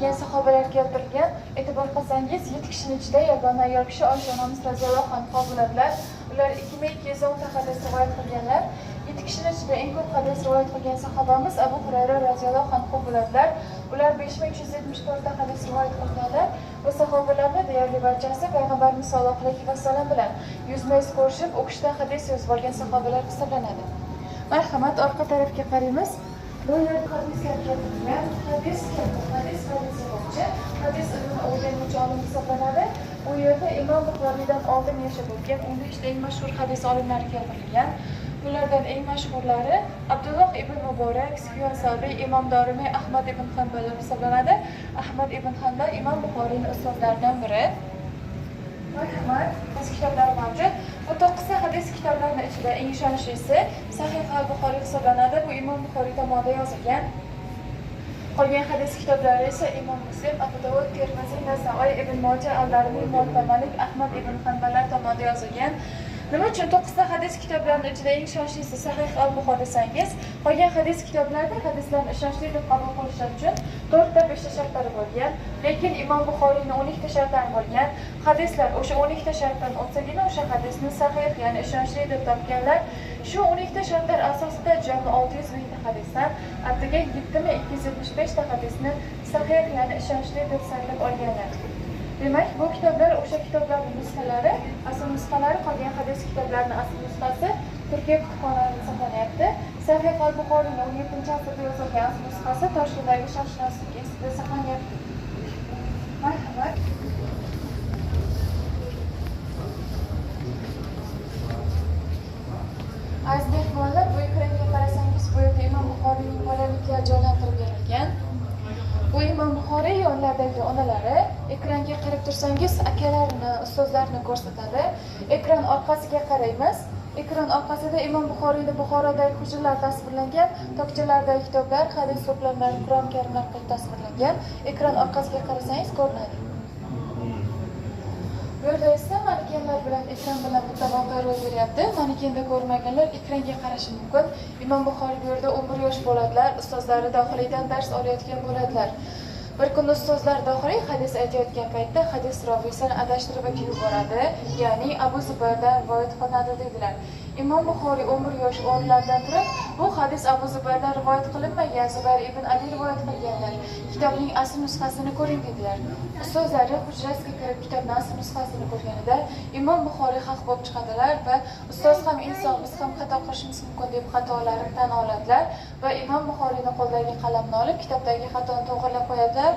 degan sahobalar keltirilgan. E'tibor qilsangiz 7 kishining ichida yagona ayol kishi Oysha onamiz roziyallohu anha bo'ladilar. Ular 2210 ta hadis rivoyat qilganlar. 7 kishining ichida eng ko'p hadis rivoyat qilgan sahobamiz Abu Hurayra roziyallohu anhu bo'ladilar. Ular 5374 ta hadis rivoyat qilganlar. Bu sahobalarning deyarli barchasi payg'ambarimiz sollallohu alayhi vasallam bilan yuzma-yuz ko'rishib, o'qishdan hadis yozib olgan sahobalar hisoblanadi. Marhamat, orqa tarafga qaraymiz. Bu yerda hadislar keltirilgan. Hadis bo'yicha hadis ilmini o'rganuvchi olim hisoblanadi. Bu yerda Imom Buxoriydan oldin yashab o'tgan 15 ta eng mashhur hadis olimlari keltirilgan. Bulardan eng mashhurlari Abdulloh ibn Muborak, Sufyon Savriy, Imom Dorimiy, Ahmad ibn Hanbal hisoblanadi. Ahmad ibn Hanbal Imom Buxoriyning ustozlaridan biri. Marhamat, hadis kitoblari mavjud. Bu 9 ta hadis kitoblarining ichida eng ishonchlisi Sahih al-Buxoriy hisoblanadi. Bu Imom Buxoriy tomonidan yozilgan. Qolgan hadis kitoblari esa Imom Muslim, Abu Dovud, Termiziy, Nasoiy, Ibn Mojah, Al-Darimiy, Muwatta Malik, Ahmad ibn Hanballar tomonidan yozilgan. Nima uchun 9 ta hadis kitoblarining ichida eng ishonchlisi Sahih al-Buxoriy desangiz, qolgan hadis kitoblarida hadislarni ishonchli deb qabul qilish uchun 4 ta 5 ta shartlari bo'lgan, lekin Imom Buxoriyning 12 ta shartlari bo'lgan. Hadislar o'sha 12 ta shartdan o'tsagina o'sha hadisni sahih, ya'ni ishonchli deb topganlar. Shu 12 ta shartlar asosida jami 600 ming ta hadisdan attiga 7275 ta hadisni sahih, ya'ni ishonchli deb sanab olganlar. Demak, bu kitoblar o'sha kitoblarning nusxalari, asl nusxalari, qolgan hadis kitoblarining asl nusxasi Turkiya kutubxonalarida saqlanyapti. Sahih al-Buxoriyning 17-asrda yozilgan asl nusxasi Toshkentdagi Sharqshunoslik institutida saqlanyapti. Marhamat. Aziz mehmonlar, bu ekranga qarasangiz, bu yerda Imom Buxoriyning bolaliklar joylantirib berilgan. Bu Imom Buxoriy yonlaridagi onalari, ekranga qarab tursangiz, akalarini, ustozlarini ko'rsatadi. Ekran orqasiga qaraymiz. Ekran orqasida Imom Buxoriyning Buxorodagi hujralar tasvirlangan, tokchalardagi kitoblar, hadis to'plamlari, Qur'on karimlar qilib tasvirlangan. Ekran orqasiga qarasangiz ko'rinadi. Bu yerda esa manekenlar bilan ekran bilan bitta voqea ro'y beryapti. Manekenda ko'rmaganlar ekranga qarashi mumkin. Imom Buxoriy bu yerda 11 yosh bo'ladilar, ustozlari dohiliydan dars olayotgan bo'ladilar. Bir kun ustozlar dohiliy hadis aytayotgan paytda hadis roviysini adashtirib aytib yuboradi, ya'ni Abu Zubayrdan rivoyat qilinadi dedilar. Imom Buxoriy 11 yosh o'rnidan turib, bu hadis Abu Zubayrdan rivoyat qilinmagan, Zubayr ibn Ali rivoyat qilganlar. Kitobning asl nusxasini ko'ring dedilar. Ustozlari hujrasiga kirib kitobning asl nusxasini ko'rganida Imom Buxoriy haq bo'lib chiqadilar va ustoz ham inson, biz ham xato qilishimiz mumkin deb xatolarini tan oladilar va Imom Buxoriyning qo'ldagi qalamni olib kitobdagi xatoni to'g'rilab qo'yadilar.